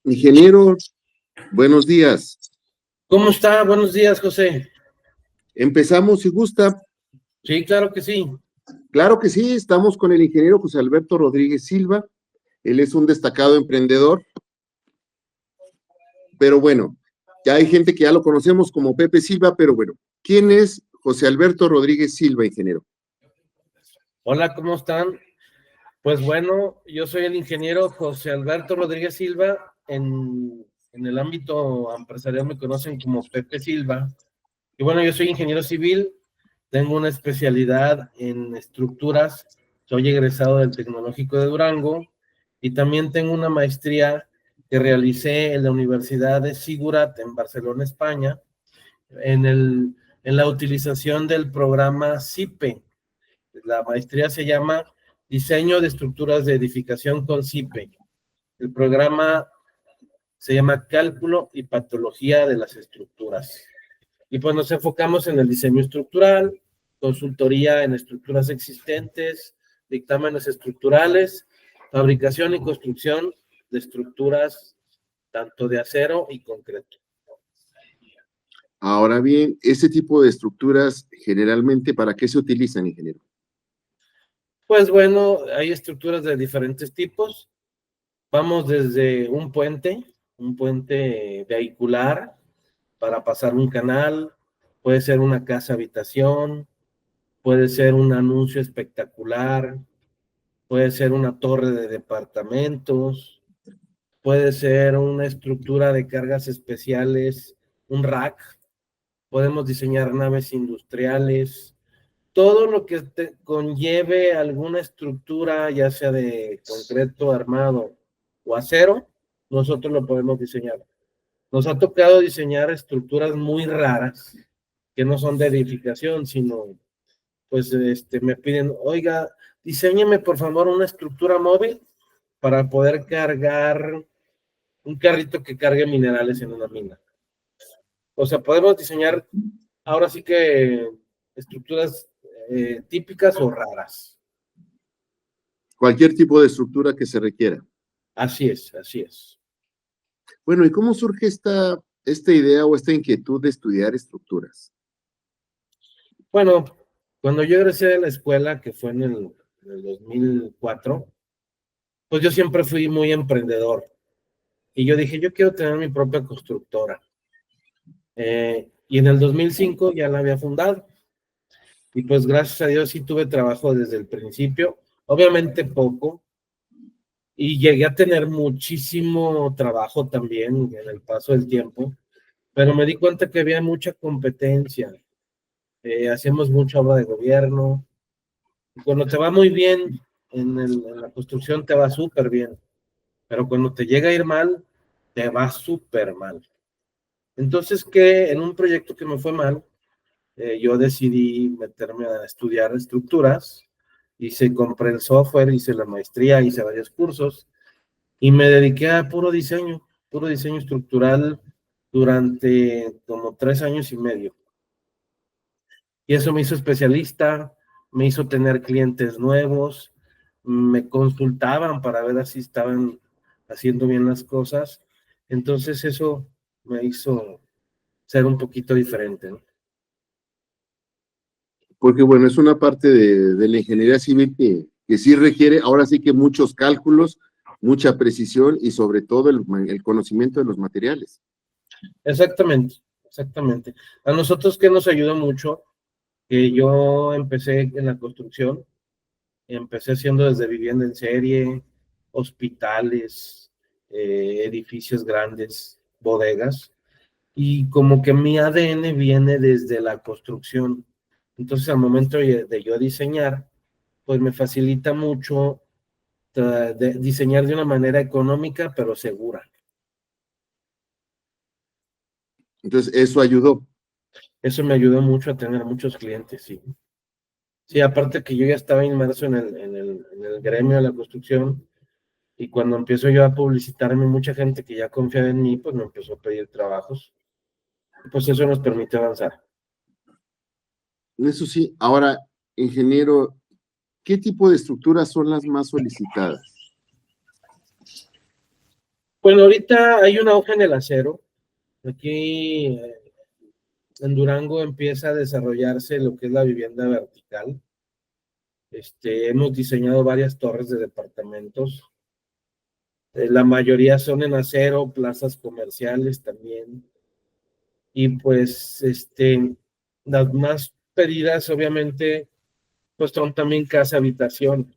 Ingeniero, buenos días. ¿Cómo está? Buenos días, José. Empezamos si gusta. Sí, claro que sí. Claro que sí, estamos con el ingeniero José Alberto Rodríguez Silva. Él es un destacado emprendedor, pero bueno, ya hay gente que ya lo conocemos como Pepe Silva, pero bueno, ¿quién es José Alberto Rodríguez Silva, ingeniero? Hola, ¿cómo están? Pues bueno, yo soy el ingeniero José Alberto Rodríguez Silva. En el ámbito empresarial me conocen como Pepe Silva. Y bueno, yo soy ingeniero civil, tengo una especialidad en estructuras, soy egresado del Tecnológico de Durango y también tengo una maestría que realicé en la Universidad de Sigurat en Barcelona, España, en la utilización del programa CIPE. La maestría se llama Diseño de Estructuras de Edificación con CIPE. El programa se llama Cálculo y Patología de las Estructuras. Y pues nos enfocamos en el diseño estructural, consultoría en estructuras existentes, dictámenes estructurales, fabricación y construcción de estructuras tanto de acero y concreto. Ahora bien, este tipo de estructuras generalmente, ¿para qué se utilizan, ingeniero? Pues bueno, hay estructuras de diferentes tipos. Vamos desde un puente vehicular para pasar un canal, puede ser una casa habitación, puede ser un anuncio espectacular, puede ser una torre de departamentos, puede ser una estructura de cargas especiales, un rack, podemos diseñar naves industriales, todo lo que conlleve alguna estructura, ya sea de concreto armado o acero, nosotros lo podemos diseñar. Nos ha tocado diseñar estructuras muy raras, que no son de edificación, sino, pues, me piden, oiga, diséñeme por favor una estructura móvil para poder cargar un carrito que cargue minerales en una mina. O sea, podemos diseñar ahora sí que estructuras típicas o raras. Cualquier tipo de estructura que se requiera. Así es, así es. Bueno, ¿y cómo surge esta idea o esta inquietud de estudiar estructuras? Bueno, cuando yo egresé de la escuela, que fue en el 2004, pues yo siempre fui muy emprendedor. Y yo dije, yo quiero tener mi propia constructora. Y en el 2005 ya la había fundado. Y pues gracias a Dios sí tuve trabajo desde el principio. Obviamente poco. Y llegué a tener muchísimo trabajo también en el paso del tiempo. Pero me di cuenta que había mucha competencia. Hacíamos mucha obra de gobierno. Y cuando te va muy bien en la construcción, te va súper bien. Pero cuando te llega a ir mal, te va súper mal. Entonces, que en un proyecto que me fue mal, yo decidí meterme a estudiar estructuras, compré el software, hice la maestría, hice varios cursos y me dediqué a puro diseño estructural durante como 3 años y medio. Y eso me hizo especialista, me hizo tener clientes nuevos, me consultaban para ver si estaban haciendo bien las cosas. Entonces eso me hizo ser un poquito diferente, ¿no? Porque bueno, es una parte de la ingeniería civil que sí requiere, ahora sí que muchos cálculos, mucha precisión y sobre todo el conocimiento de los materiales. Exactamente, exactamente. A nosotros que nos ayuda mucho, que yo empecé en la construcción, empecé haciendo desde vivienda en serie, hospitales, edificios grandes, bodegas, y como que mi ADN viene desde la construcción. Entonces, al momento de yo diseñar, pues me facilita mucho diseñar de una manera económica, pero segura. Entonces, eso ayudó. Eso me ayudó mucho a tener muchos clientes, sí. Sí, aparte que yo ya estaba inmerso en el gremio de la construcción y cuando empiezo yo a publicitarme, mucha gente que ya confiaba en mí, pues me empezó a pedir trabajos. Pues eso nos permite avanzar. Eso sí, ahora, ingeniero, ¿qué tipo de estructuras son las más solicitadas? Bueno, ahorita hay un auge en el acero. Aquí en Durango empieza a desarrollarse lo que es la vivienda vertical. Hemos diseñado varias torres de departamentos. La mayoría son en acero, plazas comerciales también. Y pues, las más pedidas, obviamente, pues son también casa habitación.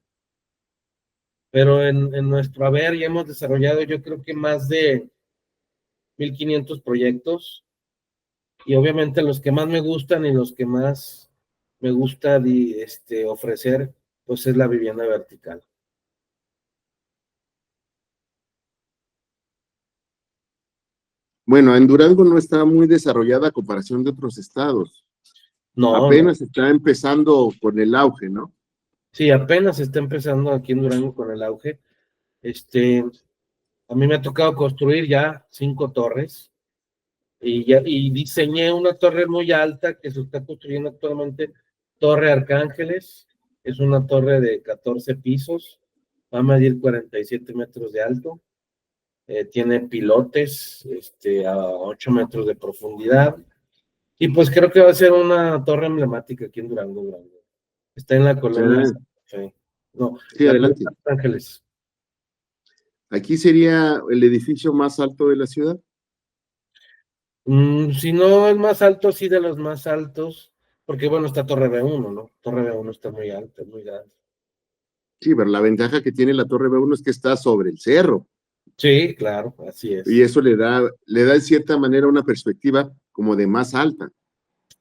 Pero en nuestro haber ya hemos desarrollado, yo creo que más de 1,500 proyectos. Y obviamente los que más me gustan y los que más me gusta ofrecer, pues es la vivienda vertical. Bueno, en Durango no está muy desarrollada a comparación de otros estados. No, no. Apenas está empezando con el auge, ¿no? Sí, apenas está empezando aquí en Durango con el auge. A mí me ha tocado construir ya 5 torres y diseñé una torre muy alta que se está construyendo actualmente, Torre Arcángeles. Es una torre de 14 pisos, va a medir 47 metros de alto. Tiene pilotes a 8 metros de profundidad. Y pues creo que va a ser una torre emblemática aquí en Durango, Durango. Está en la colonia Ya, Santa Fe. No, sí, la colonia adelante. Los Ángeles. Aquí sería el edificio más alto de la ciudad. Si no el más alto, sí de los más altos, porque bueno, está Torre B1, ¿no? Torre B1 está muy alta, muy grande. Sí, pero la ventaja que tiene la Torre B1 es que está sobre el cerro Sí, claro, así y es. eso le da de cierta manera una perspectiva como de más alta.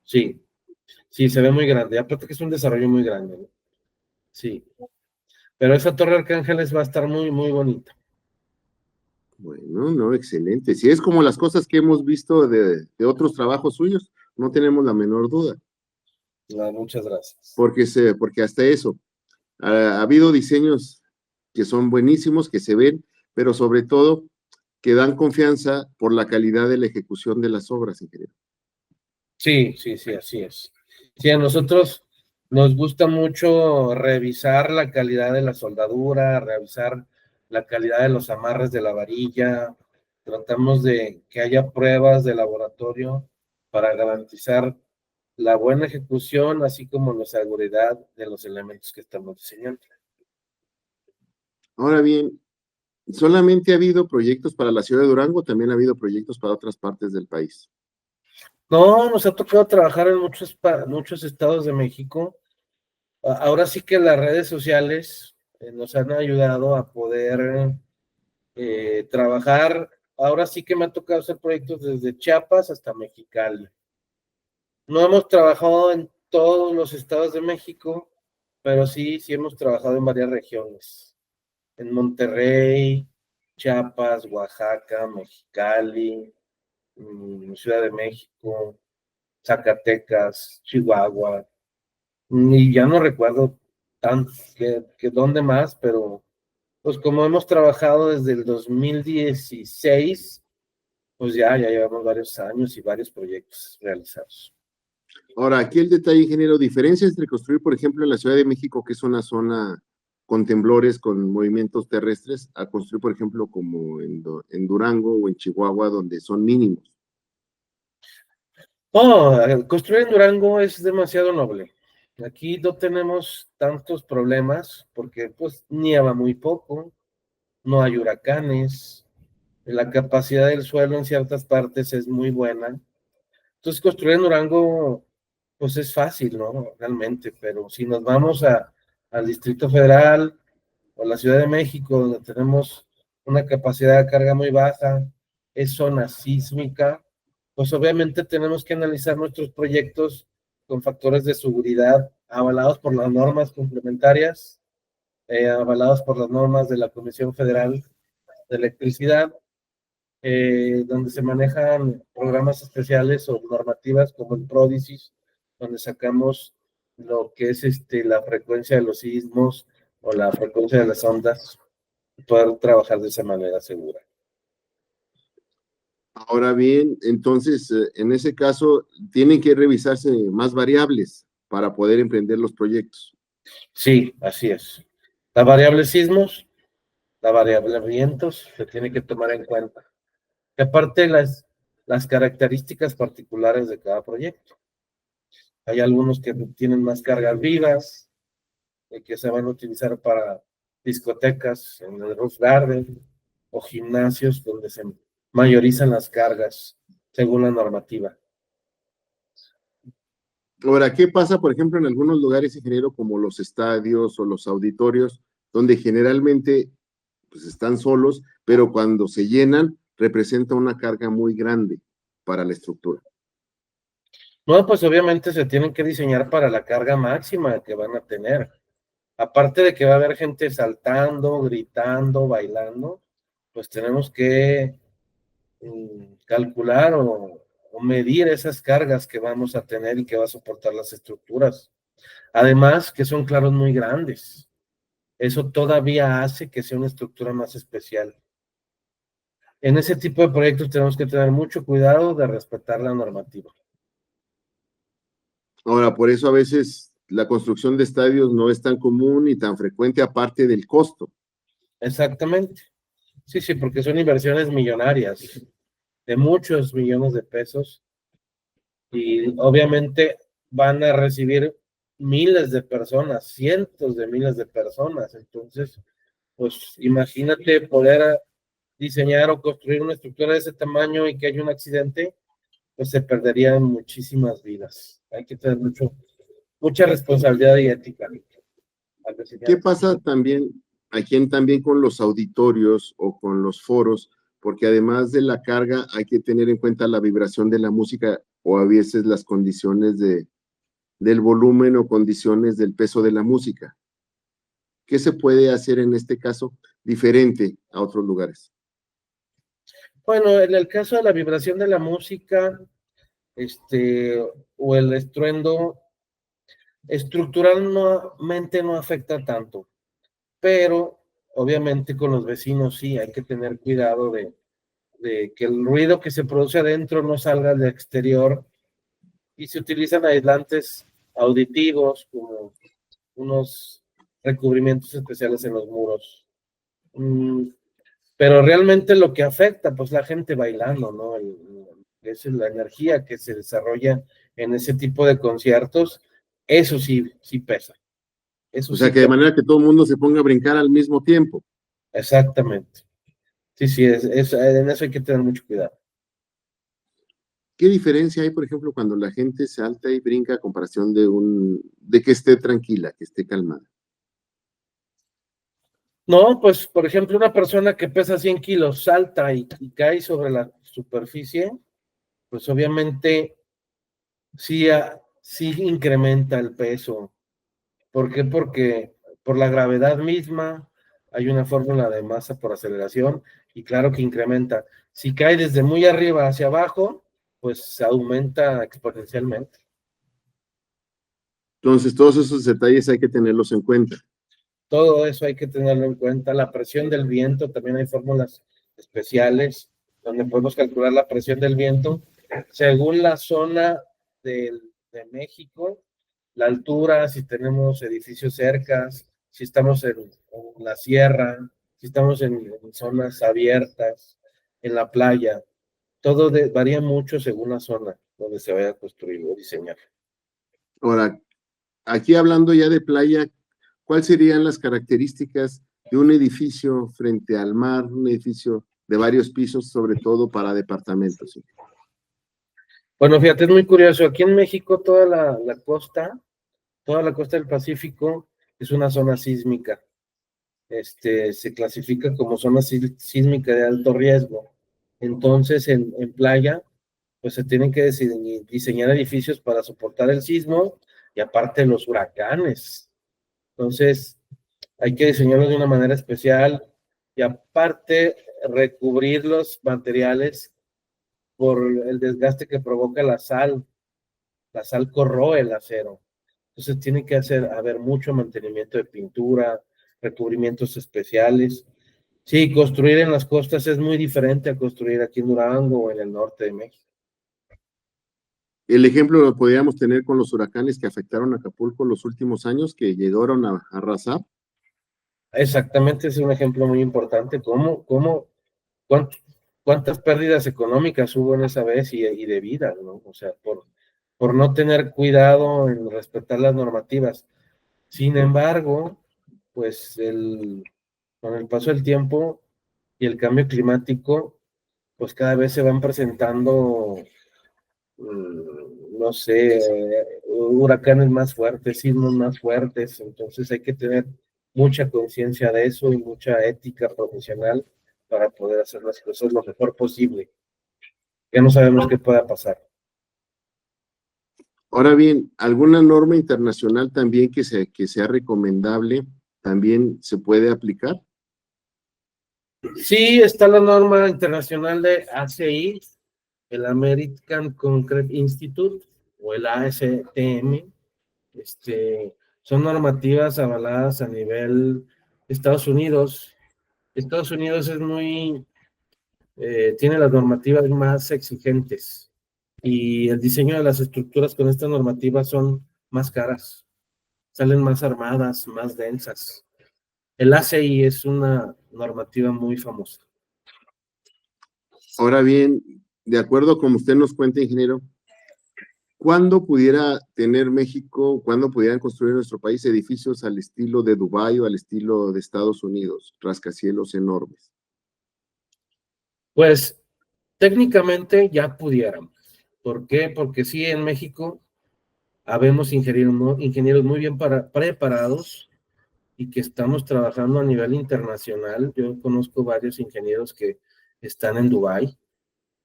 Sí, sí, se ve muy grande. Aparte que es un desarrollo muy grande, ¿no? Sí. Pero esa Torre Arcángeles va a estar muy, muy bonita. Bueno, no, excelente. Si es como las cosas que hemos visto de otros trabajos suyos, no tenemos la menor duda, Muchas gracias. porque hasta eso, ha habido diseños que son buenísimos, que se ven, pero sobre todo que dan confianza por la calidad de la ejecución de las obras, ingeniero. Sí, sí, sí, así es. Sí, a nosotros nos gusta mucho revisar la calidad de la soldadura, revisar la calidad de los amarres de la varilla. Tratamos de que haya pruebas de laboratorio para garantizar la buena ejecución, así como la seguridad de los elementos que estamos diseñando. Ahora bien, solamente ha habido proyectos para la ciudad de Durango, también ha habido proyectos para otras partes del país. No, nos ha tocado trabajar en muchos estados de México. Ahora sí que las redes sociales nos han ayudado a poder trabajar. Ahora sí que me ha tocado hacer proyectos desde Chiapas hasta Mexicali. No hemos trabajado en todos los estados de México, pero sí, sí hemos trabajado en varias regiones. En Monterrey, Chiapas, Oaxaca, Mexicali, Ciudad de México, Zacatecas, Chihuahua. Y ya no recuerdo que dónde más, pero pues como hemos trabajado desde el 2016, pues ya llevamos varios años y varios proyectos realizados. Ahora, aquí el detalle, ingeniero, diferencia entre construir, por ejemplo, en la Ciudad de México, que es una zona con temblores, con movimientos terrestres, a construir, por ejemplo, como en Durango o en Chihuahua, donde son mínimos. Oh, construir en Durango es demasiado noble. Aquí no tenemos tantos problemas porque pues nieva muy poco, no hay huracanes, la capacidad del suelo en ciertas partes es muy buena. Entonces construir en Durango pues es fácil, ¿no? Realmente, pero si nos vamos al Distrito Federal o la Ciudad de México, donde tenemos una capacidad de carga muy baja, es zona sísmica, pues obviamente tenemos que analizar nuestros proyectos con factores de seguridad avalados por las normas complementarias, avalados por las normas de la Comisión Federal de Electricidad, donde se manejan programas especiales o normativas como el PRODISIS, donde sacamos lo que es la frecuencia de los sismos o la frecuencia de las ondas, y poder trabajar de esa manera segura. Ahora bien, entonces, en ese caso, tienen que revisarse más variables para poder emprender los proyectos. Sí, así es. La variable sismos, La variable de vientos se tiene que tomar en cuenta. Y aparte las características particulares de cada proyecto. Hay algunos que tienen más cargas vivas, que se van a utilizar para discotecas en el roof garden o gimnasios donde se mayorizan las cargas según la normativa. Ahora, ¿qué pasa, por ejemplo, en algunos lugares, ingeniero, como los estadios o los auditorios, donde generalmente pues, están solos, pero cuando se llenan, representa una carga muy grande para la estructura? No, pues obviamente se tienen que diseñar para la carga máxima que van a tener. Aparte de que va a haber gente saltando, gritando, bailando, pues tenemos que calcular o medir esas cargas que vamos a tener y que va a soportar las estructuras. Además, que son claros muy grandes. Eso todavía hace que sea una estructura más especial. En ese tipo de proyectos tenemos que tener mucho cuidado de respetar la normativa. Ahora, por eso a veces la construcción de estadios no es tan común y tan frecuente, aparte del costo. Exactamente. Sí, sí, porque son inversiones millonarias, de muchos millones de pesos, y obviamente van a recibir miles de personas, cientos de miles de personas. Entonces, pues imagínate poder diseñar o construir una estructura de ese tamaño y que haya un accidente, pues se perderían muchísimas vidas. Hay que tener mucha responsabilidad y ética al ¿Qué diseñar. pasa también aquí también con los auditorios o con los foros? Porque además de la carga hay que tener en cuenta la vibración de la música o a veces las condiciones del volumen o condiciones del peso de la música. ¿Qué se puede hacer en este caso diferente a otros lugares? Bueno, en el caso de la vibración de la música, o el estruendo, estructuralmente no afecta tanto, pero obviamente con los vecinos sí hay que tener cuidado de que el ruido que se produce adentro no salga al exterior, y se utilizan aislantes auditivos como unos recubrimientos especiales en los muros. Pero realmente lo que afecta, pues la gente bailando, ¿no? Es la energía que se desarrolla en ese tipo de conciertos, eso sí, sí pesa. Eso O sí sea, que de pesa. manera que todo el mundo se ponga a brincar al mismo tiempo. Exactamente. Sí, sí, en eso hay que tener mucho cuidado. ¿Qué diferencia hay, por ejemplo, cuando la gente salta y brinca a comparación de que esté tranquila, que esté calmada? No, pues, por ejemplo, una persona que pesa 100 kilos salta y cae sobre la superficie, pues obviamente sí, sí incrementa el peso. ¿Por qué? Porque por la gravedad misma hay una fórmula de masa por aceleración y claro que incrementa. Si cae desde muy arriba hacia abajo, pues se aumenta exponencialmente. Entonces, todos esos detalles hay que tenerlos en cuenta. Todo eso hay que tenerlo en cuenta. La presión del viento, también hay fórmulas especiales donde podemos calcular la presión del viento según la zona de México, la altura, si tenemos edificios cercas, si estamos en la sierra, si estamos en zonas abiertas, en la playa. Todo varía mucho según la zona donde se vaya a construir o diseñar. Ahora, aquí hablando ya de playa, ¿cuáles serían las características de un edificio frente al mar, un edificio de varios pisos, sobre todo para departamentos? ¿Sí? Bueno, fíjate, es muy curioso. Aquí en México, toda la costa del Pacífico es una zona sísmica. Se clasifica como zona sísmica de alto riesgo. Entonces, en playa, pues se tienen que diseñar edificios para soportar el sismo y aparte los huracanes. Entonces, hay que diseñarlos de una manera especial y aparte recubrir los materiales por el desgaste que provoca la sal. La sal corroe el acero. Entonces tiene que haber mucho mantenimiento de pintura, recubrimientos especiales. Sí, construir en las costas es muy diferente a construir aquí en Durango o en el norte de México. El ejemplo lo podríamos tener con los huracanes que afectaron a Acapulco los últimos años, que llegaron a arrasar. Exactamente, es un ejemplo muy importante. Cuánt- ¿Cuántas pérdidas económicas hubo en esa vez y de vida, ¿no? O sea, por no tener cuidado en respetar las normativas. Sin embargo, pues con el paso del tiempo y el cambio climático, pues cada vez se van presentando, no sé, huracanes más fuertes, sismos más fuertes, entonces hay que tener mucha conciencia de eso y mucha ética profesional para poder hacer las cosas lo mejor posible. Ya no sabemos qué pueda pasar. Ahora bien, ¿alguna norma internacional también que sea recomendable también se puede aplicar? Sí, está la norma internacional de ACI, el American Concrete Institute o el ASTM. Son normativas avaladas a nivel de Estados Unidos. Estados Unidos tiene las normativas más exigentes y el diseño de las estructuras con estas normativas son más caras, salen más armadas, más densas. El ACI es una normativa muy famosa. Ahora bien, de acuerdo como usted nos cuenta, ingeniero, ¿cuándo pudiera tener México, cuándo pudieran construir en nuestro país edificios al estilo de Dubái o al estilo de Estados Unidos, rascacielos enormes? Pues técnicamente ya pudiéramos. ¿Por qué? Porque sí, en México habemos ingenieros muy bien preparados y que estamos trabajando a nivel internacional. Yo conozco varios ingenieros que están en Dubái,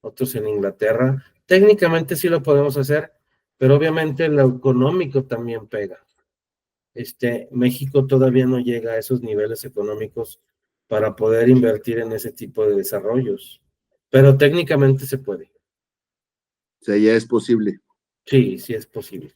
otros en Inglaterra. Técnicamente sí lo podemos hacer, pero obviamente lo económico también pega. México todavía no llega a esos niveles económicos para poder invertir en ese tipo de desarrollos, pero técnicamente se puede. O sea, ya es posible. Sí, sí es posible.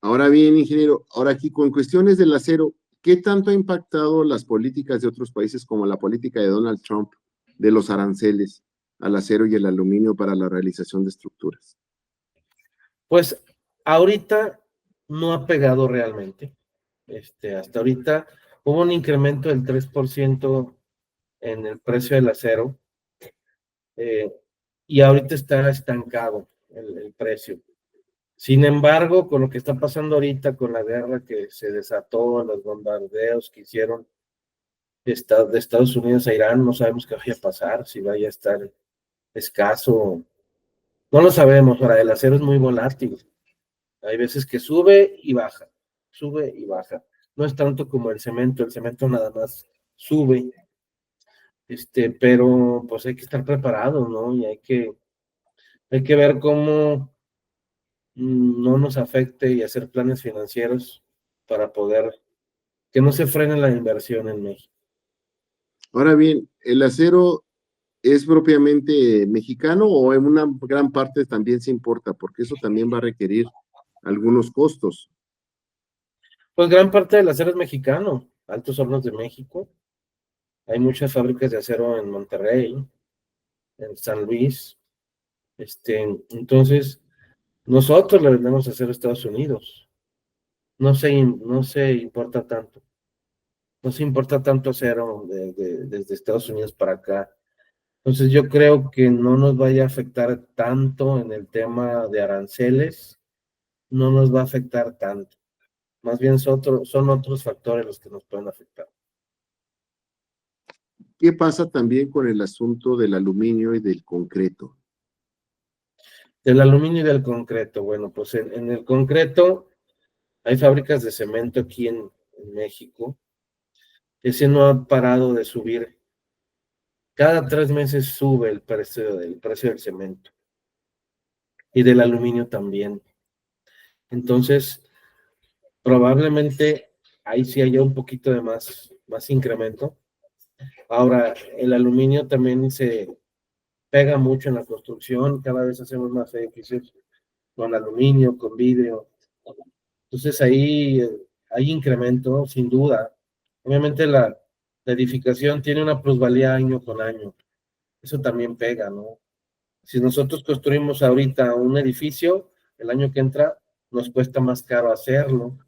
Ahora bien, ingeniero, ahora aquí con cuestiones del acero, ¿qué tanto ha impactado las políticas de otros países como la política de Donald Trump de los aranceles al acero y el aluminio para la realización de estructuras? Pues ahorita no ha pegado realmente. Hasta ahorita hubo un incremento del 3% en el precio del acero, eh, y ahorita está estancado el precio. Sin embargo, con lo que está pasando ahorita, con la guerra que se desató, los bombardeos que hicieron de Estados Unidos a Irán, no sabemos qué vaya a pasar, si vaya a estar escaso. No lo sabemos. Ahora, el acero es muy volátil. Hay veces que sube y baja, sube y baja. No es tanto como el cemento nada más sube, pero pues hay que estar preparado, ¿no? Y hay que ver cómo no nos afecte y hacer planes financieros para poder que no se frene la inversión en México. Ahora bien, ¿el acero es propiamente mexicano o en una gran parte también se importa? Porque eso también va a requerir algunos costos. Pues gran parte del acero es mexicano, Altos Hornos de México. Hay muchas fábricas de acero en Monterrey, en San Luis. Entonces, nosotros le vendemos acero a Estados Unidos. No se importa tanto. No se importa tanto acero desde Estados Unidos para acá. Entonces, yo creo que no nos vaya a afectar tanto en el tema de aranceles. No nos va a afectar tanto. Más bien son otros factores los que nos pueden afectar. ¿Qué pasa también con el asunto del aluminio y del concreto? Del aluminio y del concreto. Bueno, pues en el concreto hay fábricas de cemento aquí en México. Ese no ha parado de subir. Cada 3 meses sube el precio del cemento y del aluminio también. Entonces, probablemente ahí sí haya un poquito de más incremento. Ahora, el aluminio también se pega mucho en la construcción. Cada vez hacemos más edificios con aluminio, con vidrio. Entonces ahí hay incremento, sin duda. Obviamente la edificación tiene una plusvalía año con año. Eso también pega, ¿no? Si nosotros construimos ahorita un edificio, el año que entra nos cuesta más caro hacerlo.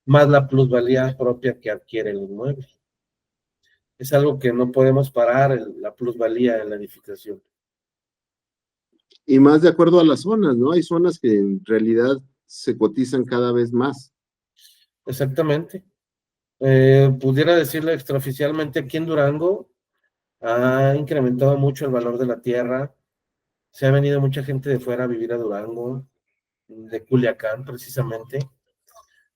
más la plusvalía propia que adquiere el inmueble. Es algo que no podemos parar, la plusvalía en la edificación. Y más de acuerdo a las zonas, ¿no? Hay zonas que en realidad se cotizan cada vez más. Exactamente. Pudiera decirlo extraoficialmente, aquí en Durango ha incrementado mucho el valor de la tierra. Se ha venido mucha gente de fuera a vivir a Durango, de Culiacán precisamente.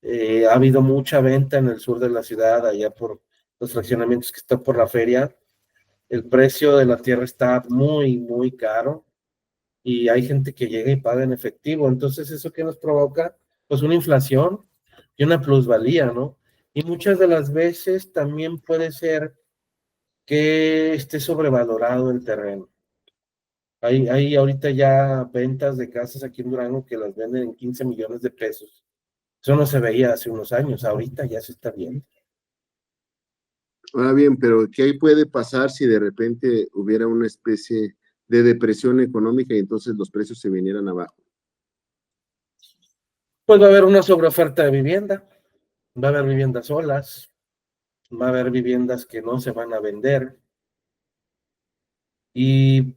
Ha habido mucha venta en el sur de la ciudad, allá por los fraccionamientos que están por la feria. El precio de la tierra está muy, muy caro y hay gente que llega y paga en efectivo. Entonces, ¿eso qué nos provoca? Pues una inflación y una plusvalía, ¿no? Y muchas de las veces también puede ser que esté sobrevalorado el terreno. Hay ahorita ya ventas de casas aquí en Durango que las venden en 15 millones de pesos. Eso no se veía hace unos años, ahorita ya se está viendo. Ahora bien, pero ¿qué puede pasar si de repente hubiera una especie de depresión económica y entonces los precios se vinieran abajo? Pues va a haber una sobreoferta de vivienda, va a haber viviendas solas, va a haber viviendas que no se van a vender y,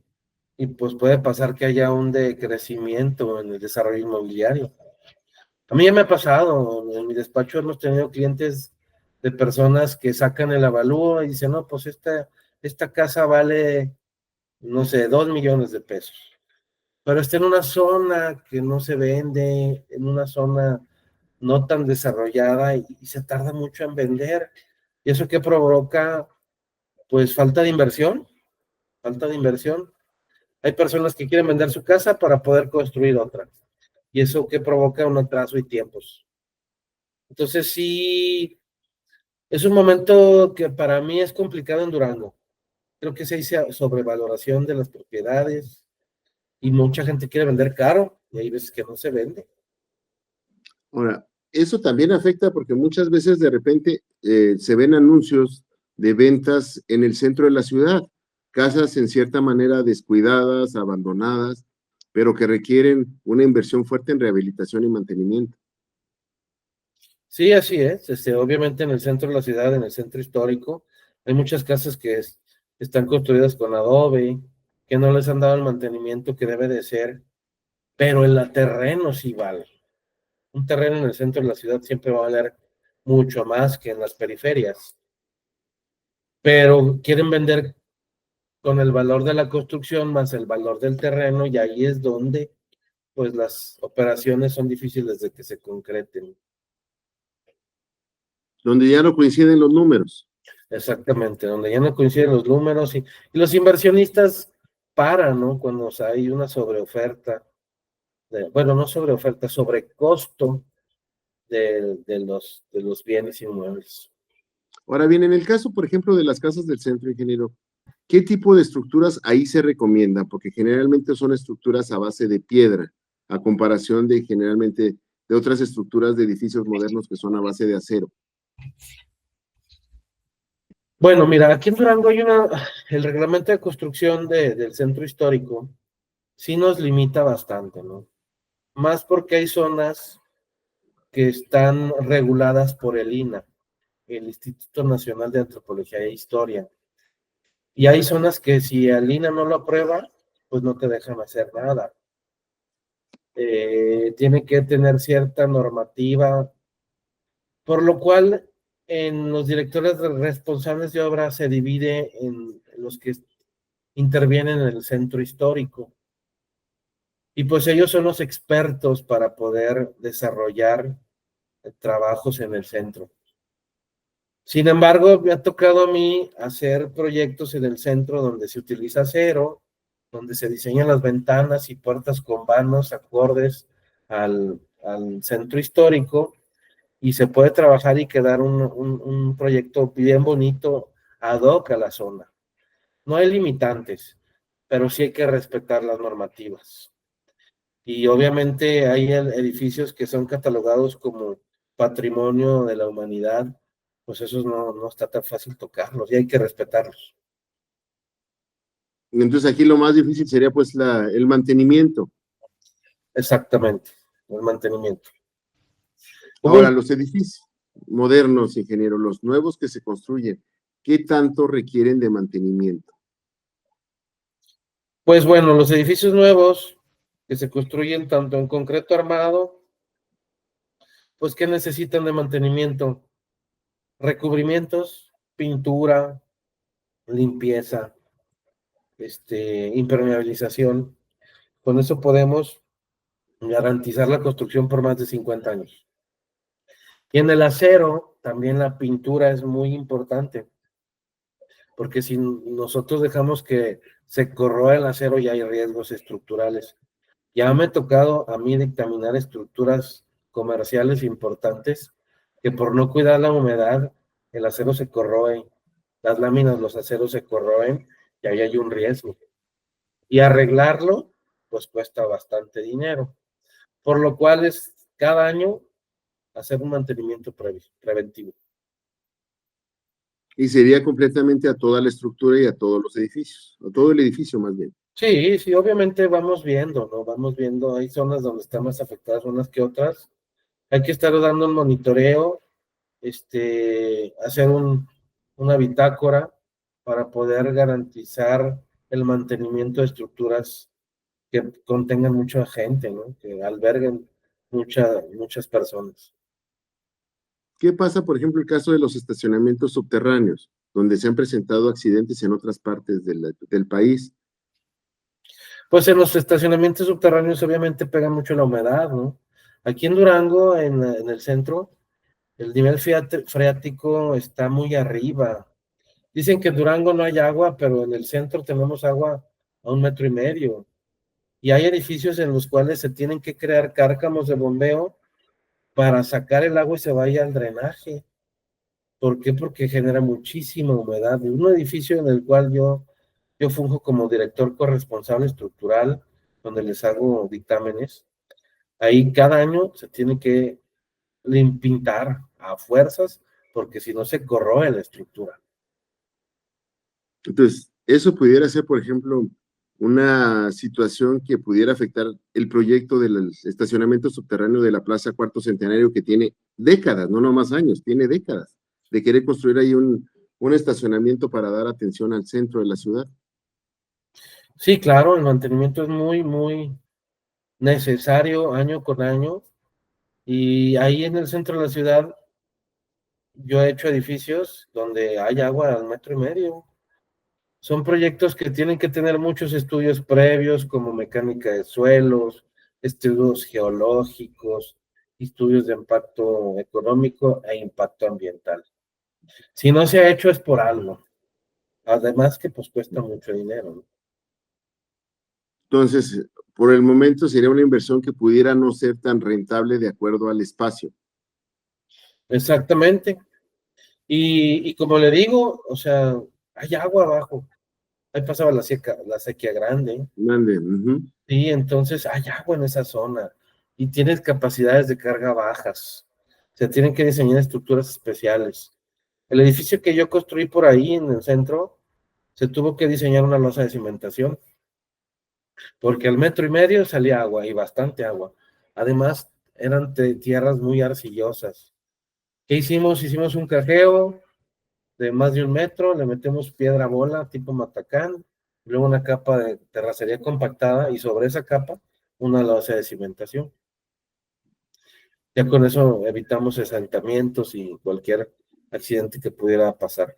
y pues puede pasar que haya un decrecimiento en el desarrollo inmobiliario. A mí ya me ha pasado, en mi despacho hemos tenido clientes de personas que sacan el avalúo y dicen, no, pues esta casa vale, no sé, 2 millones de pesos, pero está en una zona que no se vende, en una zona no tan desarrollada y se tarda mucho en vender. ¿Y eso qué provoca? Pues falta de inversión, falta de inversión. Hay personas que quieren vender su casa para poder construir otra. ¿Y eso qué provoca? Un atraso y tiempos. Entonces sí, es un momento que para mí es complicado en Durango. Creo que se dice sobrevaloración de las propiedades y mucha gente quiere vender caro y hay veces que no se vende. Ahora, eso también afecta porque muchas veces de repente se ven anuncios de ventas en el centro de la ciudad, casas en cierta manera descuidadas, abandonadas, pero que requieren una inversión fuerte en rehabilitación y mantenimiento. Sí, así es. Obviamente en el centro de la ciudad, en el centro histórico, hay muchas casas que están construidas con adobe, que no les han dado el mantenimiento que debe de ser, pero el terreno sí vale. Un terreno en el centro de la ciudad siempre va a valer mucho más que en las periferias, pero quieren vender con el valor de la construcción más el valor del terreno y ahí es donde pues las operaciones son difíciles de que se concreten. Donde ya no coinciden los números. Exactamente, donde ya no coinciden los números y los inversionistas paran, ¿no? Cuando hay una sobreoferta, bueno, no sobreoferta, sobrecosto de los bienes inmuebles. Ahora bien, en el caso, por ejemplo, de las casas del centro, ingeniero, ¿qué tipo de estructuras ahí se recomiendan? Porque generalmente son estructuras a base de piedra, a comparación de generalmente de otras estructuras de edificios modernos que son a base de acero. Bueno, mira, aquí en Durango hay el reglamento de construcción del centro histórico sí nos limita bastante, ¿no? Más porque hay zonas que están reguladas por el INAH, el Instituto Nacional de Antropología e Historia. Y hay zonas que si el INAH no lo aprueba, pues no te dejan hacer nada. Tiene que tener cierta normativa, por lo cual en los directores responsables de obra se divide en los que intervienen en el centro histórico. Y pues ellos son los expertos para poder desarrollar trabajos en el centro. Sin embargo, me ha tocado a mí hacer proyectos en el centro donde se utiliza acero, donde se diseñan las ventanas y puertas con vanos acordes al centro histórico y se puede trabajar y quedar un proyecto bien bonito ad hoc a la zona. No hay limitantes, pero sí hay que respetar las normativas. Y obviamente hay edificios que son catalogados como patrimonio de la humanidad, pues esos no está tan fácil tocarlos y hay que respetarlos. Entonces aquí lo más difícil sería pues el mantenimiento. Exactamente, el mantenimiento. Hubo Ahora, un, los edificios. modernos, ingeniero, los nuevos que se construyen, ¿qué tanto requieren de mantenimiento? Pues bueno, los edificios nuevos que se construyen tanto en concreto armado, pues que necesitan de mantenimiento, recubrimientos, pintura, limpieza, impermeabilización. Con eso podemos garantizar la construcción por más de 50 años. Y en el acero, también la pintura es muy importante, porque si nosotros dejamos que se corroa el acero, ya hay riesgos estructurales. Ya me ha tocado a mí dictaminar estructuras comerciales importantes que por no cuidar la humedad, el acero se corroe, las láminas, los aceros se corroen y ahí hay un riesgo. Y arreglarlo, pues cuesta bastante dinero. Por lo cual es cada año hacer un mantenimiento preventivo. Y sería completamente a toda la estructura y a todos los edificios, a todo el edificio más bien. Sí, sí, obviamente vamos viendo, ¿no? Vamos viendo, hay zonas donde están más afectadas unas que otras. Hay que estar dando un monitoreo, hacer una bitácora para poder garantizar el mantenimiento de estructuras que contengan mucha gente, ¿no? Que alberguen muchas personas. ¿Qué pasa, por ejemplo, el caso de los estacionamientos subterráneos, donde se han presentado accidentes en otras partes del país? Pues en los estacionamientos subterráneos obviamente pega mucho la humedad, ¿no? Aquí en Durango, en el centro, el nivel freático está muy arriba. Dicen que en Durango no hay agua, pero en el centro tenemos agua a 1,5 metros. Y hay edificios en los cuales se tienen que crear cárcamos de bombeo para sacar el agua y se vaya al drenaje. ¿Por qué? Porque genera muchísima humedad. Un edificio en el cual yo funjo como director corresponsable estructural, donde les hago dictámenes. Ahí cada año se tiene que pintar a fuerzas, porque si no se corroe la estructura. Entonces, eso pudiera ser, por ejemplo, una situación que pudiera afectar el proyecto del estacionamiento subterráneo de la Plaza Cuarto Centenario, que tiene décadas, no nomás años, tiene décadas, de querer construir ahí un estacionamiento para dar atención al centro de la ciudad. Sí, claro, el mantenimiento es muy, muy necesario año con año. Y ahí en el centro de la ciudad, yo he hecho edificios donde hay agua al 1,5 metros. Son proyectos que tienen que tener muchos estudios previos, como mecánica de suelos, estudios geológicos, estudios de impacto económico e impacto ambiental. Si no se ha hecho es por algo. Además que pues cuesta mucho dinero, ¿no? Entonces, por el momento sería una inversión que pudiera no ser tan rentable de acuerdo al espacio. Exactamente. Y como le digo, o sea, hay agua abajo. Ahí pasaba la sequía grande. Grande, ujú. Sí, entonces hay agua en esa zona y tienes capacidades de carga bajas. Se tienen que diseñar estructuras especiales. El edificio que yo construí por ahí en el centro, se tuvo que diseñar una losa de cimentación, porque al 1,5 metros salía agua y bastante agua. Además, eran tierras muy arcillosas. ¿Qué hicimos? Hicimos un cajeo de más de 1 metro, le metemos piedra bola tipo matacán, luego una capa de terracería compactada y sobre esa capa una losa de cimentación. Ya con eso evitamos asentamientos y cualquier accidente que pudiera pasar.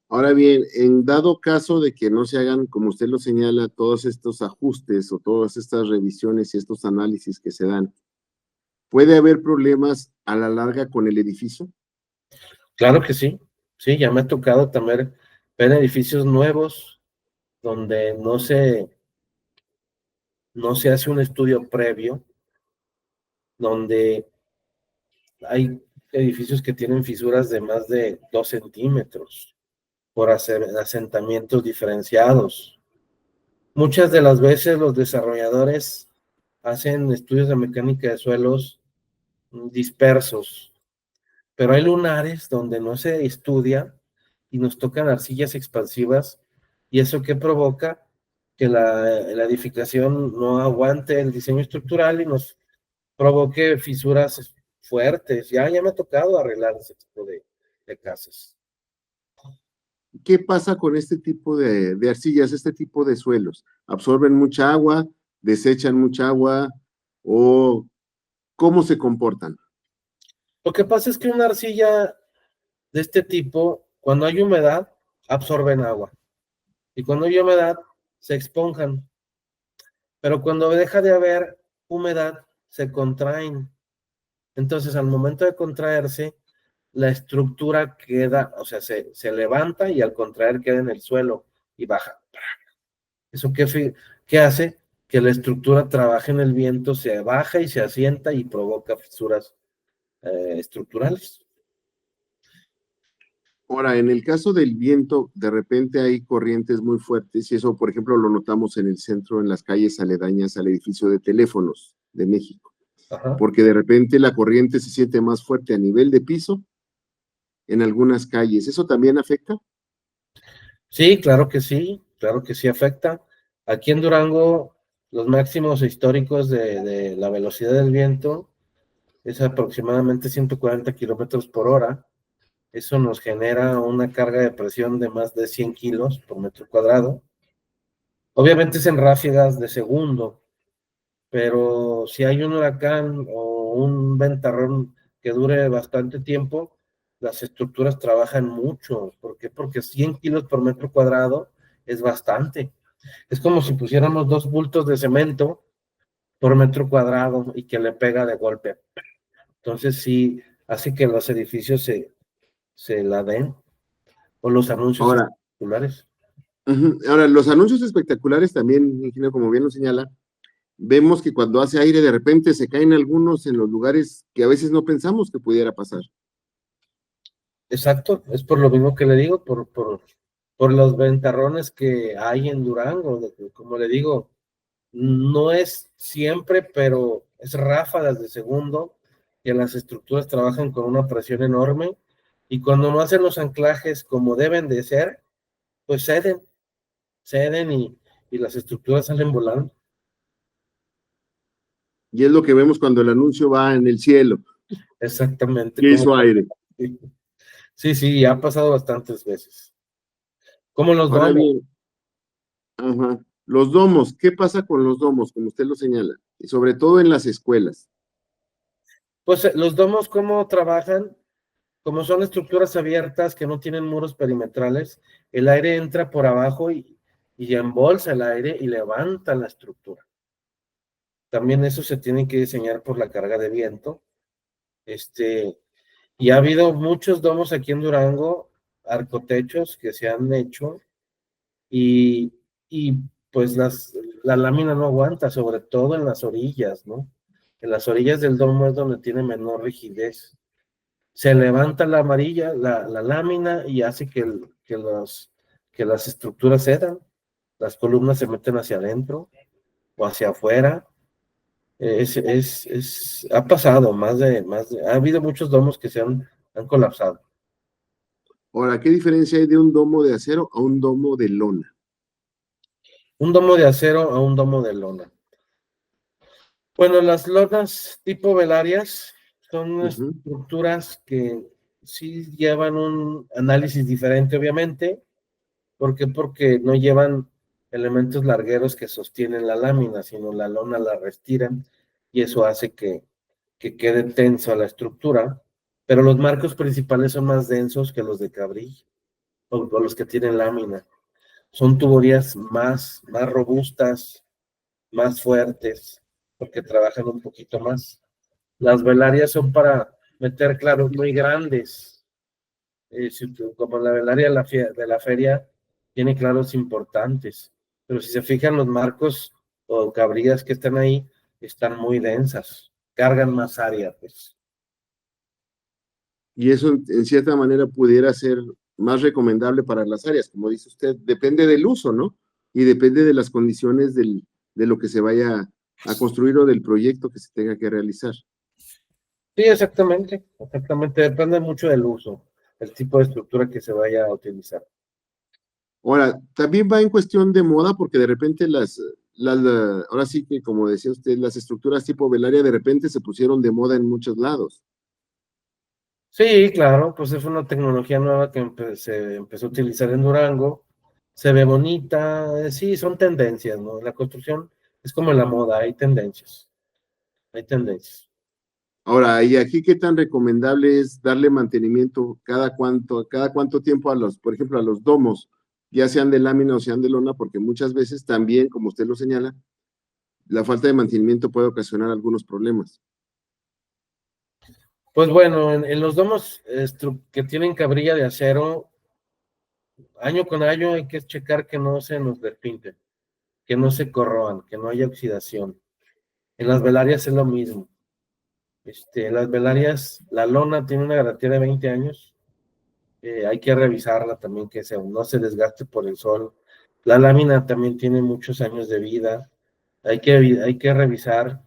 Ahora bien, en dado caso de que no se hagan, como usted lo señala, todos estos ajustes o todas estas revisiones y estos análisis que se dan, ¿puede haber problemas a la larga con el edificio? Claro que sí, sí, ya me ha tocado también ver edificios nuevos donde no se hace un estudio previo, donde hay edificios que tienen fisuras de más de 2 centímetros por hacer asentamientos diferenciados. Muchas de las veces los desarrolladores hacen estudios de mecánica de suelos dispersos, pero hay lunares donde no se estudia y nos tocan arcillas expansivas, y eso que provoca que la edificación no aguante el diseño estructural y nos provoque fisuras fuertes. Ya me ha tocado arreglar ese tipo de casas. ¿Qué pasa con este tipo de arcillas, este tipo de suelos? ¿Absorben mucha agua, desechan mucha agua o cómo se comportan? Lo que pasa es que una arcilla de este tipo, cuando hay humedad, absorben agua. Y cuando hay humedad, se esponjan. Pero cuando deja de haber humedad, se contraen. Entonces, al momento de contraerse, la estructura queda, o sea, se levanta y al contraer queda en el suelo y baja. ¿Eso qué hace? Que la estructura trabaje en el viento, se baja y se asienta y provoca fisuras estructurales. Ahora, en el caso del viento, de repente hay corrientes muy fuertes y eso, por ejemplo, lo notamos en el centro, en las calles aledañas al edificio de teléfonos de México, Ajá. porque de repente la corriente se siente más fuerte a nivel de piso en algunas calles. ¿Eso también afecta? Sí, claro que sí afecta. Aquí en Durango, los máximos históricos de la velocidad del viento es aproximadamente 140 kilómetros por hora. Eso nos genera una carga de presión de más de 100 kilos por metro cuadrado. Obviamente es en ráfagas de segundo, pero si hay un huracán o un ventarrón que dure bastante tiempo, las estructuras trabajan mucho. ¿Por qué? Porque 100 kilos por metro cuadrado es bastante. Es como si pusiéramos 2 bultos de cemento por metro cuadrado y que le pega de golpe. Entonces sí, hace que los edificios se la den, o los anuncios Ahora, espectaculares. ahora, los anuncios espectaculares también, ingeniero, como bien lo señala, vemos que cuando hace aire de repente se caen algunos en los lugares que a veces no pensamos que pudiera pasar. Exacto, es por lo mismo que le digo, por los ventarrones que hay en Durango. Como le digo, no es siempre, pero es ráfagas de segundo, que las estructuras trabajan con una presión enorme y cuando no hacen los anclajes como deben de ser, pues ceden y las estructuras salen volando. Y es lo que vemos cuando el anuncio va en el cielo Exactamente, y como hizo aire. sí, sí, ha pasado bastantes veces. Como los Ahora domos. bien, ajá, los domos, ¿qué pasa con los domos, como usted lo señala? Y sobre todo en las escuelas. Pues los domos, ¿cómo trabajan? Como son estructuras abiertas que no tienen muros perimetrales, el aire entra por abajo y embolsa el aire y levanta la estructura. También eso se tiene que diseñar por la carga de viento. Y ha habido muchos domos aquí en Durango, arcotechos que se han hecho y, y pues la lámina no aguanta, sobre todo en las orillas, ¿no? En las orillas del domo es donde tiene menor rigidez. Se levanta la amarilla, la lámina y hace que las estructuras cedan, las columnas se meten hacia adentro o hacia afuera. Ha pasado ha habido muchos domos que han colapsado. Ahora, ¿qué diferencia hay de un domo de acero a un domo de lona? Un domo de acero a un domo de lona. Bueno, las lonas tipo velarias son Ujú. estructuras que sí llevan un análisis diferente, obviamente. ¿Por qué? Porque no llevan elementos largueros que sostienen la lámina, sino la lona la restiran y eso hace que quede tensa la estructura. Pero los marcos principales son más densos que los de cabrilla o los que tienen lámina. Son tuberías más robustas, más fuertes, porque trabajan un poquito más. Las velarias son para meter claros muy grandes, como la velaria de la feria tiene claros importantes, pero si se fijan los marcos o cabrillas que están ahí, están muy densas, cargan más área, pues. Y eso en cierta manera pudiera ser más recomendable para las áreas, como dice usted, depende del uso, ¿no? Y depende de las condiciones de lo que se vaya a construir o del proyecto que se tenga que realizar. Sí, exactamente, depende mucho del uso, el tipo de estructura que se vaya a utilizar. Ahora, también va en cuestión de moda, porque de repente ahora sí que como decía usted, las estructuras tipo velaria de repente se pusieron de moda en muchos lados. Sí, claro, pues es una tecnología nueva que se empezó a utilizar en Durango, se ve bonita, sí, son tendencias, ¿no? La construcción es como en la moda, hay tendencias, hay tendencias. Ahora, ¿y aquí qué tan recomendable es darle mantenimiento cada cuánto tiempo a los, por ejemplo, a los domos, ya sean de lámina o sean de lona? Porque muchas veces también, como usted lo señala, la falta de mantenimiento puede ocasionar algunos problemas. Pues bueno, en los domos que tienen cabrilla de acero, año con año hay que checar que no se nos despinten, que no se corroan, que no haya oxidación. En las velarias es lo mismo. Las velarias, la lona tiene una garantía de 20 años. Hay que revisarla también, que no se desgaste por el sol. La lámina también tiene muchos años de vida. Hay que revisar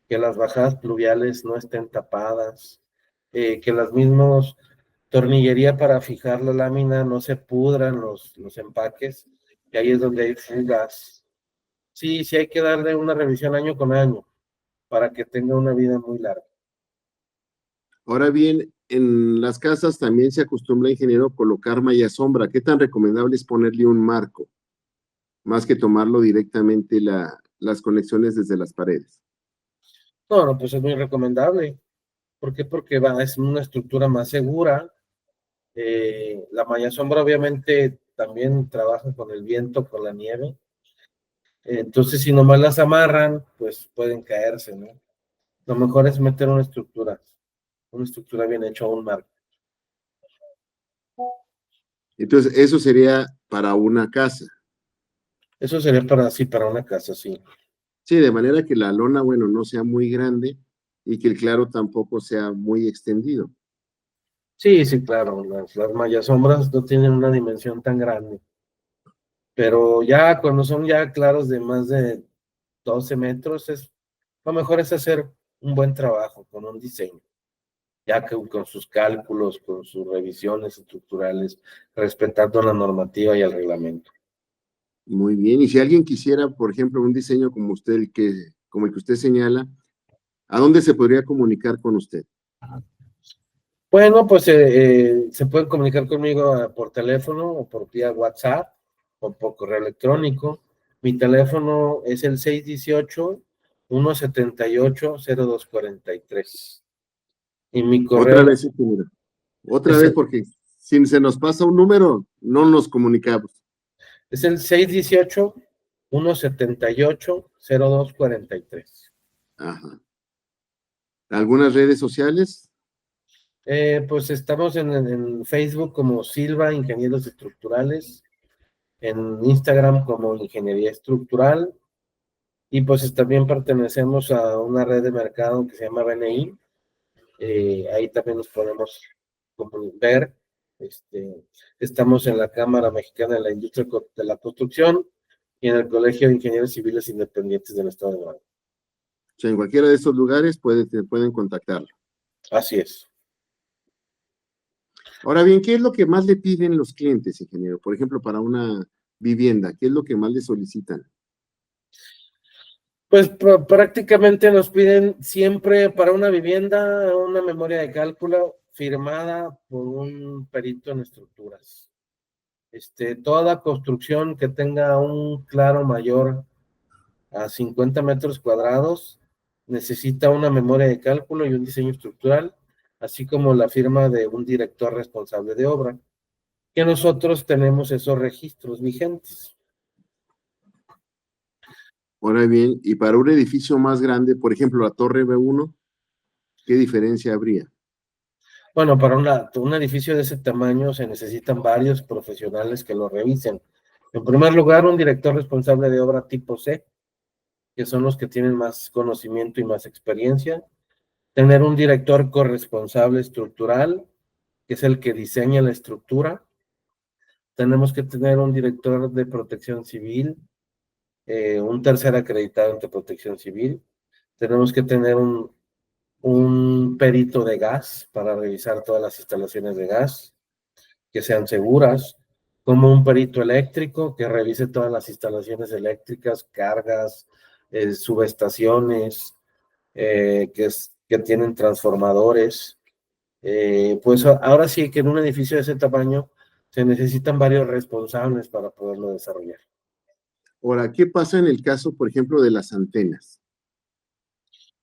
que las bajadas pluviales no estén tapadas, que las mismas tornillería para fijar la lámina no se pudran los empaques, que ahí es donde hay fugas. Sí, sí hay que darle una revisión año con año para que tenga una vida muy larga. Ahora bien, en las casas también se acostumbra, ingeniero, colocar malla sombra. ¿Qué tan recomendable es ponerle un marco, más que tomarlo directamente las conexiones desde las paredes? No, no, pues es muy recomendable. ¿Por qué? Porque es una estructura más segura. La malla sombra obviamente también trabaja con el viento, con la nieve. Entonces, si nomás las amarran, pues pueden caerse, ¿no? Lo mejor es meter una estructura bien hecha, un marco. Entonces, eso sería para una casa. Eso sería para una casa, sí. Sí, de manera que la lona, bueno, no sea muy grande y que el claro tampoco sea muy extendido. Sí, sí, claro, las mallas sombras no tienen una dimensión tan grande, pero ya cuando son ya claros de más de 12 metros, lo mejor es hacer un buen trabajo con un diseño, ya que con sus cálculos, con sus revisiones estructurales, respetando la normativa y el reglamento. Muy bien. Y si alguien quisiera, por ejemplo, un diseño como usted, como el que usted señala, ¿a dónde se podría comunicar con usted? Bueno, pues se pueden comunicar conmigo por teléfono o por vía WhatsApp o por correo electrónico. Mi teléfono es el 618-178-0243. Y mi correo Otra vez, ingeniero. Otra es vez, el, porque si se nos pasa un número, no nos comunicamos. es el 618-178-0243. Ajá. ¿Algunas redes sociales? Pues estamos en Facebook como Silva Ingenieros Estructurales, en Instagram como Ingeniería Estructural. Y pues también pertenecemos a una red de mercado que se llama BNI. Ahí también nos podemos ver. Estamos en la Cámara Mexicana de la Industria de la Construcción y en el Colegio de Ingenieros Civiles Independientes del Estado de Durango. O sea, en cualquiera de estos lugares pueden contactarlo. Así es. Ahora bien, ¿qué es lo que más le piden los clientes, ingeniero? Por ejemplo, para una vivienda, ¿qué es lo que más le solicitan? Pues prácticamente nos piden siempre para una vivienda una memoria de cálculo firmada por un perito en estructuras. Toda construcción que tenga un claro mayor a 50 metros cuadrados necesita una memoria de cálculo y un diseño estructural, así como la firma de un director responsable de obra, que nosotros tenemos esos registros vigentes. Ahora bien, y para un edificio más grande, por ejemplo, la Torre B1, ¿qué diferencia habría? Bueno, para un edificio de ese tamaño se necesitan varios profesionales que lo revisen. En primer lugar, un director responsable de obra tipo C, que son los que tienen más conocimiento y más experiencia. Tener un director corresponsable estructural, que es el que diseña la estructura. Tenemos que tener un director de protección civil, un tercer acreditado ante protección civil. Tenemos que tener un perito de gas para revisar todas las instalaciones de gas, que sean seguras, como un perito eléctrico que revise todas las instalaciones eléctricas, cargas, subestaciones, que tienen transformadores. Pues ahora sí que en un edificio de ese tamaño se necesitan varios responsables para poderlo desarrollar. Ahora, ¿qué pasa en el caso, por ejemplo, de las antenas?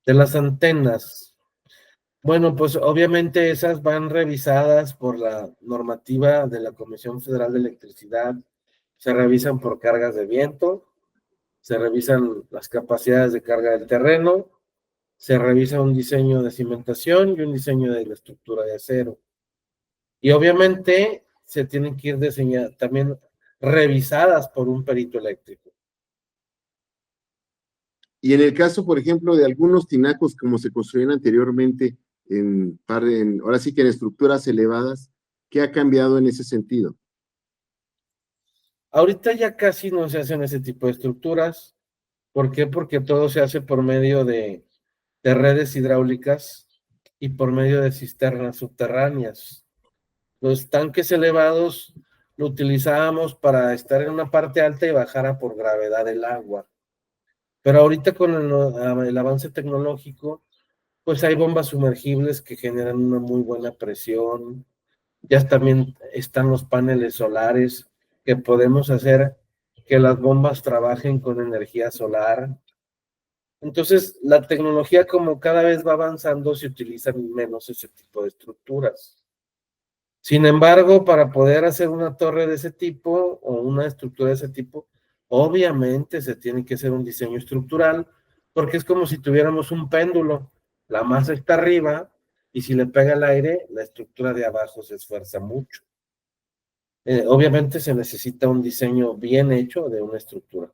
De las antenas, bueno, pues obviamente esas van revisadas por la normativa de la Comisión Federal de Electricidad, se revisan por cargas de viento, se revisan las capacidades de carga del terreno, se revisa un diseño de cimentación y un diseño de la estructura de acero. Y obviamente se tienen que ir diseñadas, también revisadas por un perito eléctrico. Y en el caso, por ejemplo, de algunos tinacos como se construían anteriormente, ahora sí que en estructuras elevadas, ¿qué ha cambiado en ese sentido? Ahorita ya casi no se hacen ese tipo de estructuras. ¿Por qué? Porque todo se hace por medio de redes hidráulicas y por medio de cisternas subterráneas. Los tanques elevados lo utilizábamos para estar en una parte alta y bajara por gravedad el agua. Pero ahorita con el avance tecnológico, pues hay bombas sumergibles que generan una muy buena presión. Ya también están los paneles solares que podemos hacer que las bombas trabajen con energía solar. Entonces, la tecnología como cada vez va avanzando, se utilizan menos ese tipo de estructuras. Sin embargo, para poder hacer una torre de ese tipo o una estructura de ese tipo, obviamente se tiene que hacer un diseño estructural, porque es como si tuviéramos un péndulo. La masa está arriba y si le pega el aire, la estructura de abajo se esfuerza mucho. Obviamente se necesita un diseño bien hecho de una estructura.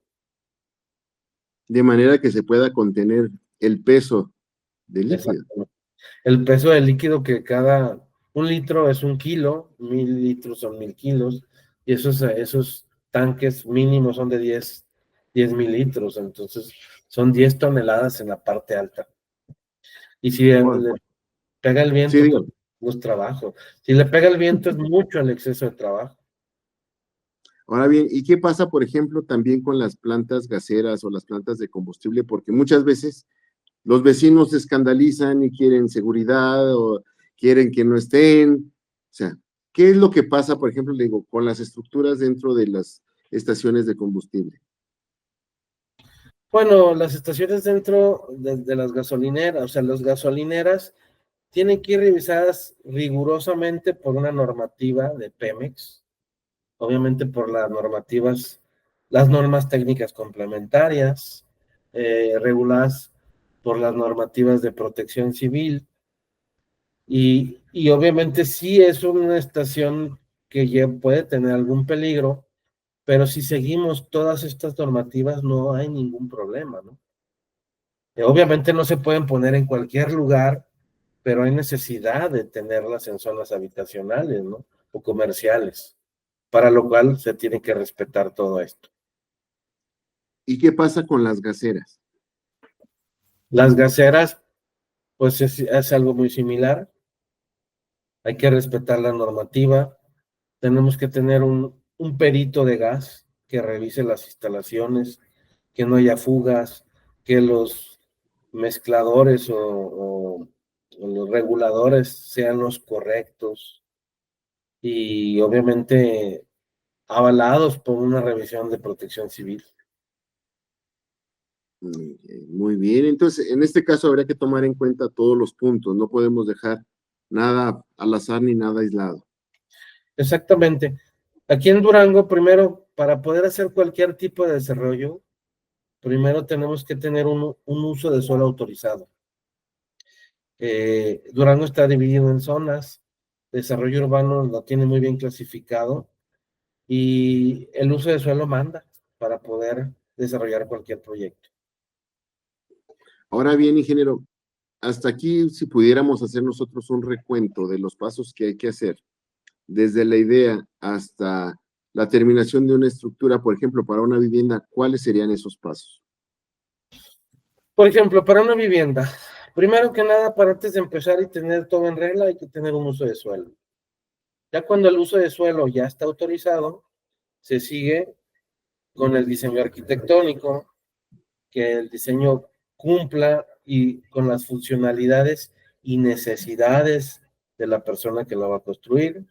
De manera que se pueda contener el peso del líquido. Exacto. El peso del líquido que un litro es 1 kilo, 1000 litros son 1000 kilos, y esos tanques mínimos son de 10,000 litros, entonces son 10 toneladas en la parte alta. Y si Ahora, le pega el sí, viento, pues dígame. no es trabajo. Si le pega el viento es mucho el exceso de trabajo. Ahora bien, ¿y qué pasa, por ejemplo, también con las plantas gaseras o las plantas de combustible? Porque muchas veces los vecinos se escandalizan y quieren seguridad o quieren que no estén. O sea, ¿qué es lo que pasa, por ejemplo, le digo, con las estructuras dentro de las estaciones de combustible? Bueno, las estaciones dentro de las gasolineras, o sea, las gasolineras tienen que ir revisadas rigurosamente por una normativa de Pemex, obviamente por las normas técnicas complementarias, reguladas por las normativas de protección civil, y obviamente sí es una estación que ya puede tener algún peligro, pero si seguimos todas estas normativas no hay ningún problema, ¿no? Obviamente no se pueden poner en cualquier lugar, pero hay necesidad de tenerlas en zonas habitacionales, ¿no? O comerciales, para lo cual se tiene que respetar todo esto. ¿Y qué pasa con las gaseras? Las gaseras, pues es algo muy similar, hay que respetar la normativa, tenemos que tener un perito de gas que revise las instalaciones, que no haya fugas, que los mezcladores o los reguladores sean los correctos y obviamente avalados por una revisión de protección civil. Muy bien, entonces en este caso habría que tomar en cuenta todos los puntos, no podemos dejar nada al azar ni nada aislado. Exactamente. Aquí en Durango, primero, para poder hacer cualquier tipo de desarrollo, primero tenemos que tener un uso de suelo autorizado. Durango está dividido en zonas, desarrollo urbano lo tiene muy bien clasificado y el uso de suelo manda para poder desarrollar cualquier proyecto. Ahora bien, ingeniero, hasta aquí si pudiéramos hacer nosotros un recuento de los pasos que hay que hacer, desde la idea hasta la terminación de una estructura, por ejemplo, para una vivienda, ¿cuáles serían esos pasos? Por ejemplo, para una vivienda, primero que nada, para antes de empezar y tener todo en regla, hay que tener un uso de suelo. Ya cuando el uso de suelo ya está autorizado, se sigue con el diseño arquitectónico, que el diseño cumpla y con las funcionalidades y necesidades de la persona que la va a construir.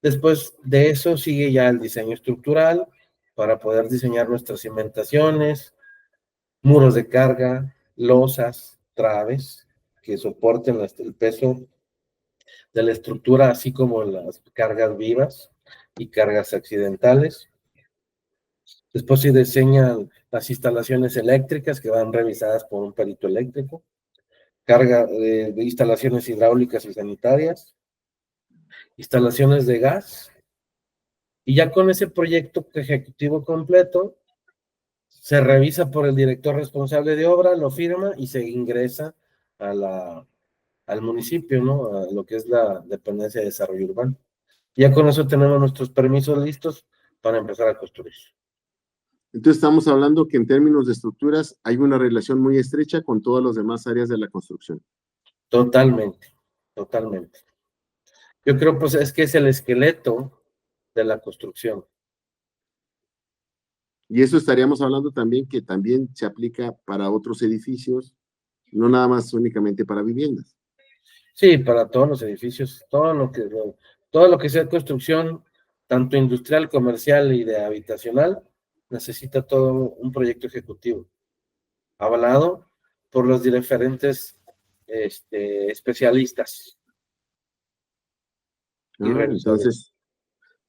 Después de eso sigue ya el diseño estructural para poder diseñar nuestras cimentaciones, muros de carga, losas, traves que soporten el peso de la estructura, así como las cargas vivas y cargas accidentales. Después se diseñan las instalaciones eléctricas que van revisadas por un perito eléctrico, carga de instalaciones hidráulicas y sanitarias, instalaciones de gas, y ya con ese proyecto ejecutivo completo, se revisa por el director responsable de obra, lo firma y se ingresa al municipio, ¿no? A lo que es la dependencia de desarrollo urbano. Ya con eso tenemos nuestros permisos listos para empezar a construir. Entonces estamos hablando que en términos de estructuras hay una relación muy estrecha con todas las demás áreas de la construcción. Totalmente, totalmente. Yo creo pues es que es el esqueleto de la construcción. Y eso estaríamos hablando también que también se aplica para otros edificios, no nada más únicamente para viviendas. Sí, para todos los edificios, todo lo que sea construcción, tanto industrial, comercial y de habitacional, necesita todo un proyecto ejecutivo, avalado por los diferentes especialistas y revisores.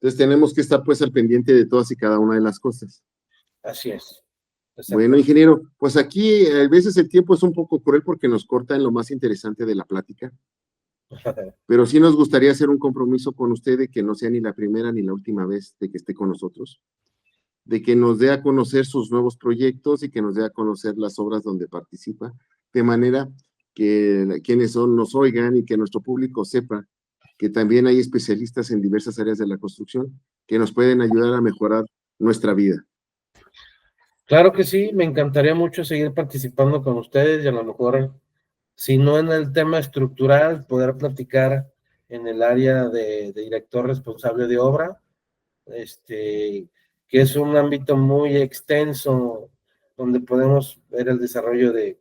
Entonces tenemos que estar pues al pendiente de todas y cada una de las cosas. Así es. Bueno, ingeniero, pues aquí a veces el tiempo es un poco cruel porque nos corta en lo más interesante de la plática, pero sí nos gustaría hacer un compromiso con usted de que no sea ni la primera ni la última vez de que esté con nosotros, de que nos dé a conocer sus nuevos proyectos y que nos dé a conocer las obras donde participa, de manera que quienes nos oigan y que nuestro público sepa que también hay especialistas en diversas áreas de la construcción que nos pueden ayudar a mejorar nuestra vida. Claro que sí, me encantaría mucho seguir participando con ustedes y a lo mejor, si no en el tema estructural, poder platicar en el área de director responsable de obra, que es un ámbito muy extenso donde podemos ver el desarrollo de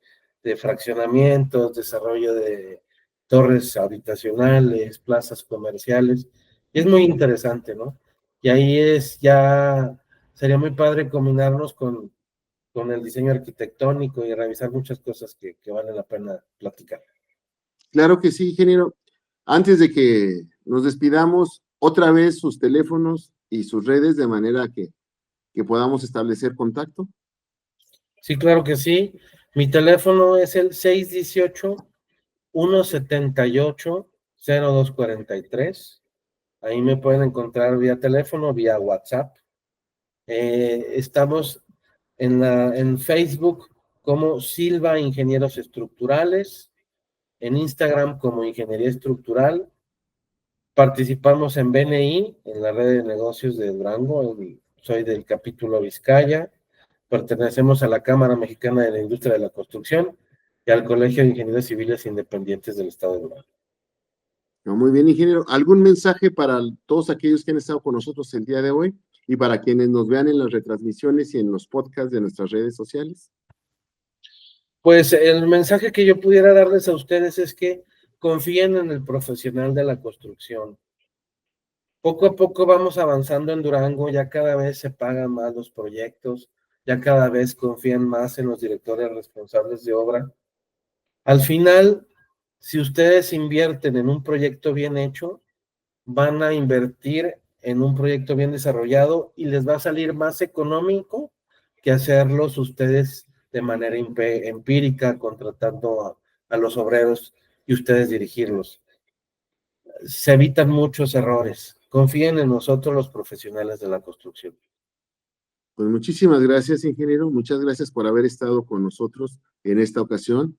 fraccionamientos, desarrollo de torres habitacionales, plazas comerciales, y es muy interesante, ¿no? Y ahí sería muy padre combinarnos con el diseño arquitectónico y revisar muchas cosas que vale la pena platicar. Claro que sí, ingeniero. Antes de que nos despidamos, otra vez sus teléfonos y sus redes de manera que podamos establecer contacto. Sí, claro que sí. Mi teléfono es el 618-178-0243. Ahí me pueden encontrar vía teléfono, vía WhatsApp. Estamos en Facebook como Silva Ingenieros Estructurales, en Instagram como Ingeniería Estructural. Participamos en BNI, en la red de negocios de Durango. Soy del capítulo Vizcaya. Pertenecemos a la Cámara Mexicana de la Industria de la Construcción y al Colegio de Ingenieros Civiles Independientes del Estado de Durango. Muy bien, ingeniero. ¿Algún mensaje para todos aquellos que han estado con nosotros el día de hoy y para quienes nos vean en las retransmisiones y en los podcasts de nuestras redes sociales? Pues el mensaje que yo pudiera darles a ustedes es que confíen en el profesional de la construcción. Poco a poco vamos avanzando en Durango, ya cada vez se pagan más los proyectos, ya cada vez confían más en los directores responsables de obra. Al final, si ustedes invierten en un proyecto bien hecho, van a invertir en un proyecto bien desarrollado y les va a salir más económico que hacerlos ustedes de manera empírica, contratando a los obreros y ustedes dirigirlos. Se evitan muchos errores. Confíen en nosotros los profesionales de la construcción. Pues muchísimas gracias, ingeniero. Muchas gracias por haber estado con nosotros en esta ocasión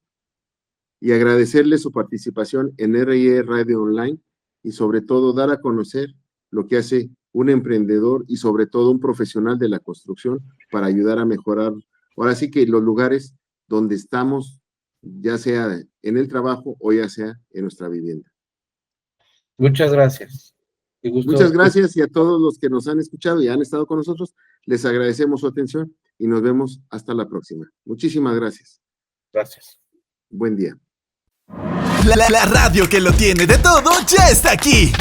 y agradecerle su participación en RIE Radio Online y sobre todo dar a conocer lo que hace un emprendedor y sobre todo un profesional de la construcción para ayudar a mejorar, ahora sí que los lugares donde estamos, ya sea en el trabajo o ya sea en nuestra vivienda. Muchas gracias. Muchas gracias y a todos los que nos han escuchado y han estado con nosotros, les agradecemos su atención y nos vemos hasta la próxima. Muchísimas gracias. Gracias. Buen día. La radio que lo tiene de todo ya está aquí.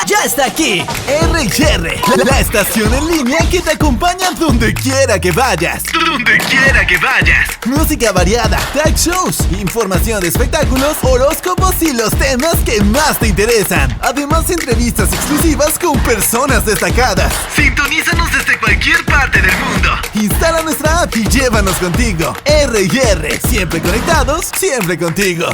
Ya está aquí. R&R, la estación en línea que te acompaña donde quiera que vayas. Música variada, talk shows, información de espectáculos, horóscopos y los temas que más te interesan. Además, entrevistas exclusivas con personas destacadas. Sintonízanos desde cualquier parte del mundo. Instala nuestra app y llévanos contigo. R&R, siempre conectados, siempre contigo.